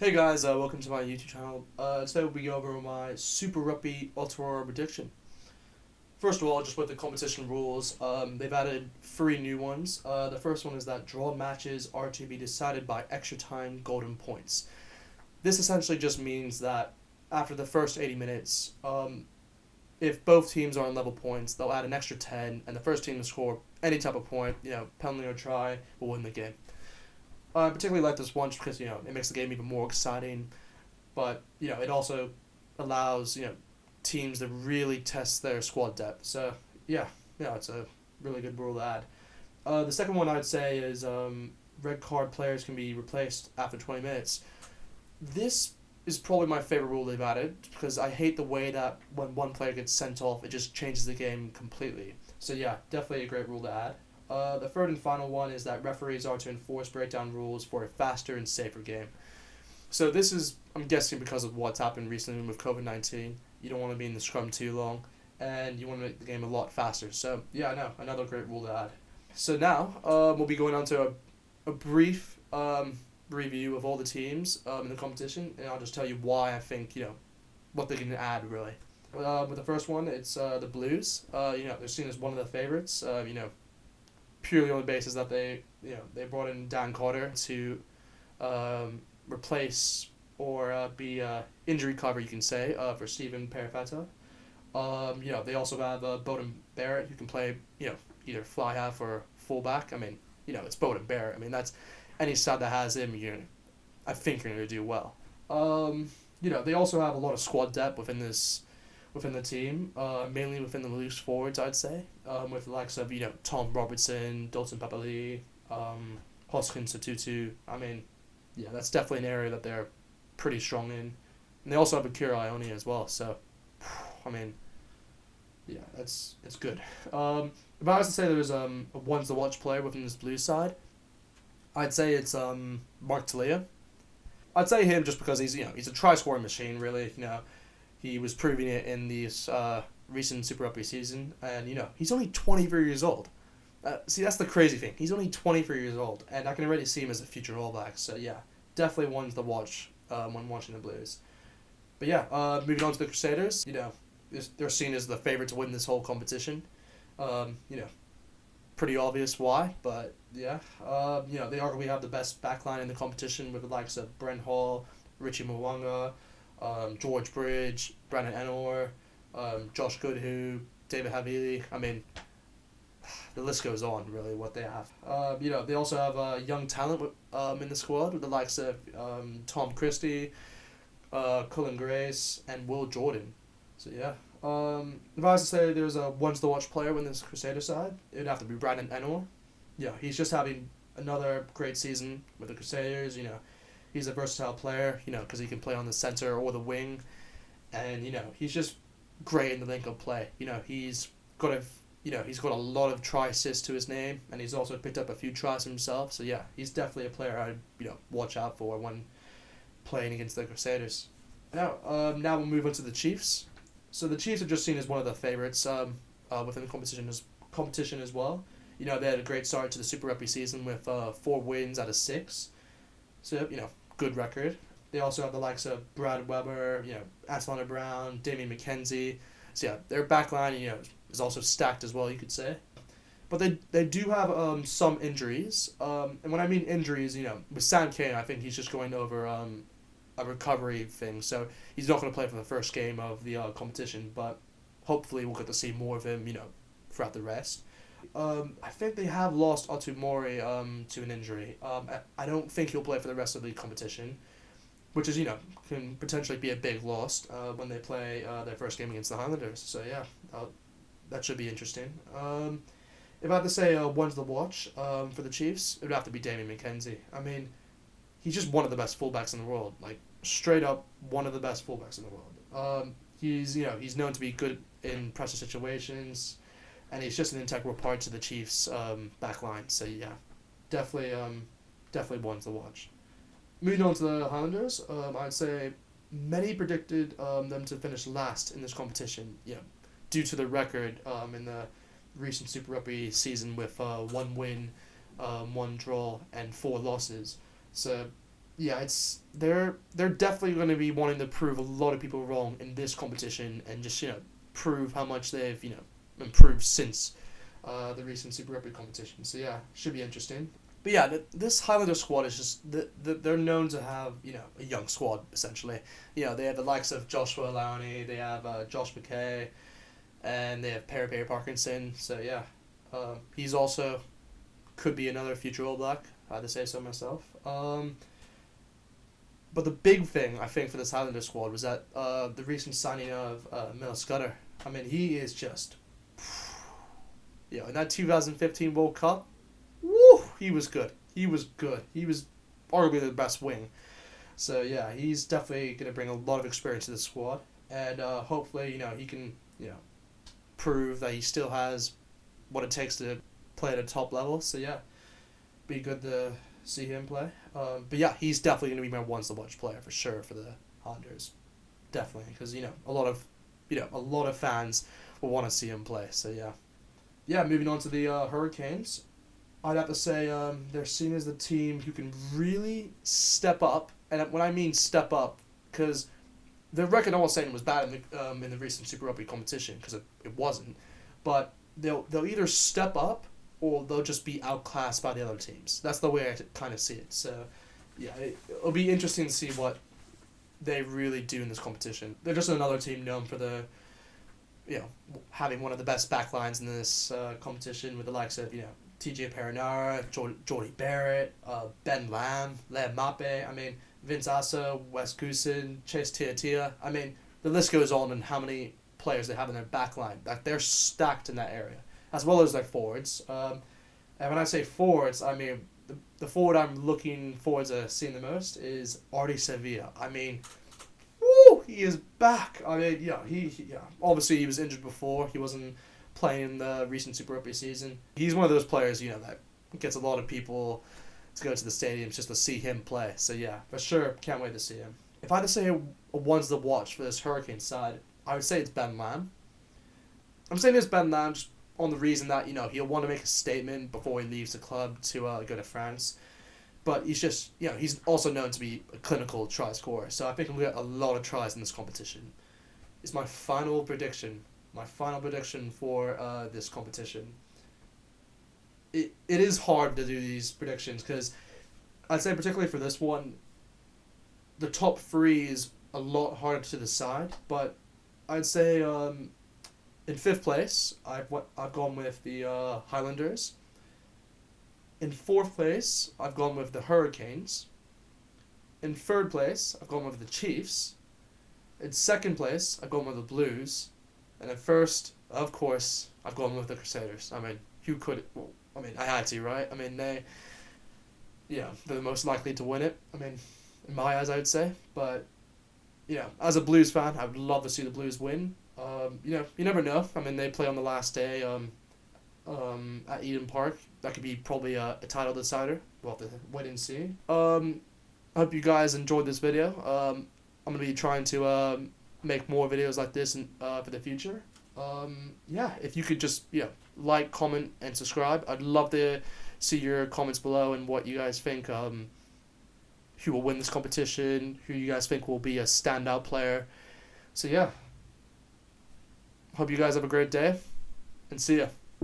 Hey guys, welcome to my YouTube channel. Today we'll be going over my Super Rugby Aotearoa prediction. First of all, just with the competition rules, they've added three new ones. The first one is that draw matches are to be decided by extra time golden points. This essentially just means that after the first 80 minutes, if both teams are on level points, they'll add an extra 10, and the first team to score any type of point, penalty or try, will win the game. I particularly like this one because it makes the game even more exciting, but it also allows teams to really test their squad depth. So yeah, it's a really good rule to add. The second one I'd say is red card players can be replaced after 20 minutes. This is probably my favorite rule they've added because I hate the way that when one player gets sent off, it just changes the game completely. So yeah, definitely a great rule to add. The third and final one is that referees are to enforce breakdown rules for a faster and safer game. So this is, I'm guessing, because of what's happened recently with COVID-19. You don't want to be in the scrum too long, and you want to make the game a lot faster. So yeah, no, another great rule to add. So now we'll be going on to a brief review of all the teams in the competition, and I'll just tell you why I think what they can add really. With the first one, it's the Blues. They're seen as one of the favorites. Purely on the basis that they brought in Dan Carter to replace or be injury cover, you can say, for Stephen Perifetta. They also have Bowden Barrett, who can play either fly half or fullback. I mean, it's Bowden Barrett. I mean, that's any side that has him. I think you're gonna do well. They also have a lot of squad depth within the team, mainly within the loose forwards, I'd say, with the likes of Tom Robertson, Dalton Papali, Hoskins Tutu. I mean, yeah, that's definitely an area that they're pretty strong in, and they also have Akira Ione as well. So, I mean, yeah, it's good. If I was to say there's a ones to watch player within this Blues side, I'd say it's Mark Talia. I'd say him just because he's a try scoring machine really. He was proving it in this recent Super Rugby season, and he's only 23 years old. See, that's the crazy thing. He's only 23 years old, and I can already see him as a future All Black. So yeah, definitely ones to watch when watching the Blues. But yeah, moving on to the Crusaders. They're seen as the favorite to win this whole competition. Pretty obvious why, but yeah, they arguably have the best backline in the competition with the likes of Brent Hall, Richie Mwanga, George Bridge, Brandon Enor, Josh Goodhue, David Havili. I mean, the list goes on, really, what they have. They also have young talent in the squad with the likes of Tom Christie, Cullen Grace, and Will Jordan. So, yeah. If I was to say there's a ones-to-watch player in this Crusader side, it would have to be Brandon Enor. Yeah, he's just having another great season with the Crusaders, He's a versatile player, because he can play on the center or the wing, and he's just great in the link-up play. He's got a lot of try assists to his name, and he's also picked up a few tries himself. So yeah, he's definitely a player I'd watch out for when playing against the Crusaders. Now we'll move on to the Chiefs. So the Chiefs are just seen as one of the favorites within the competition as well. They had a great start to the Super Rugby season with 4 wins out of 6. So good record. They also have the likes of Brad Weber, Atlanta Brown, Damian McKenzie. So yeah, their backline, is also stacked as well, you could say. But they do have some injuries. And when I mean injuries, with Sam Kane, I think he's just going over a recovery thing. So he's not going to play for the first game of the competition, but hopefully we'll get to see more of him, throughout the rest. I think they have lost Otumori to an injury. I don't think he'll play for the rest of the competition, which is can potentially be a big loss when they play their first game against the Highlanders. So yeah, that should be interesting. If I had to say one's to watch for the Chiefs, it would have to be Damian McKenzie. I mean, he's just one of the best fullbacks in the world. Like straight up one of the best fullbacks in the world. He's known to be good in pressure situations. And he's just an integral part to the Chiefs' backline. So yeah, definitely ones to watch. Moving on to the Highlanders, I'd say many predicted them to finish last in this competition. Due to the record in the recent Super Rugby season with 1 win, 1 draw, and 4 losses. So yeah, they're definitely going to be wanting to prove a lot of people wrong in this competition and just prove how much they've improved since the recent Super Rugby competition. So yeah, should be interesting. But yeah, this Highlander squad is just they're known to have a young squad essentially. They have the likes of Joshua Lowney, they have Josh McKay, and they have Perry Parkinson. So yeah, he's also could be another future All Black. I had to say so myself. But the big thing I think for this Highlander squad was that the recent signing of Miller Scudder. I mean, he is just, in that 2015 World Cup, woo, he was good. He was good. He was arguably the best wing. So yeah, he's definitely gonna bring a lot of experience to the squad, and hopefully he can prove that he still has what it takes to play at a top level. So yeah, be good to see him play. But yeah, he's definitely going to be my ones to watch player for sure for the Highlanders. Definitely, because a lot of fans will want to see him play. So yeah. Moving on to the Hurricanes, I'd have to say they're seen as the team who can really step up, and when I mean step up, because the record I'm not saying was bad in the recent Super Rugby competition, because it wasn't, but they'll either step up or they'll just be outclassed by the other teams. That's the way I kind of see it. So, yeah, it'll be interesting to see what they really do in this competition. They're just another team known for having one of the best backlines in this competition with the likes of, TJ Perinara, Jordy Barrett, Ben Lamb, Liam Mape, Vince Asso, Wes Goosen, Chase Tiatia. The list goes on how many players they have in their backline. Like, they're stacked in that area, as well as their forwards. And when I say forwards, the forward I'm looking forward to seeing the most is Artie Sevilla. Woo, he is back. Obviously he was injured before. He wasn't playing in the recent Super Rugby season. He's one of those players, that gets a lot of people to go to the stadiums just to see him play. So yeah, for sure, can't wait to see him. If I had to say a ones to watch for this Hurricane side, I would say it's Ben Lamb. I'm saying it's Ben Lamb just on the reason that he'll want to make a statement before he leaves the club to go to France, but he's just he's also known to be a clinical try scorer. So I think he'll get a lot of tries in this competition. It's my final prediction. My final prediction for this competition. It is hard to do these predictions because I'd say particularly for this one, the top three is a lot harder to decide. But I'd say in fifth place, I've gone with the Highlanders. In fourth place, I've gone with the Hurricanes. In third place, I've gone with the Chiefs. In second place, I've gone with the Blues. And at first, of course, I've gone with the Crusaders. Who could? Well, I had to, right? They're the most likely to win it. In my eyes, I would say. But, as a Blues fan, I would love to see the Blues win. You never know. They play on the last day at Eden Park. That could be probably a title decider. We'll have to wait and see. I hope you guys enjoyed this video. I'm going to be trying to make more videos like this for the future. If you could just like, comment, and subscribe. I'd love to see your comments below and what you guys think who will win this competition, who you guys think will be a standout player. So yeah, hope you guys have a great day, and see ya.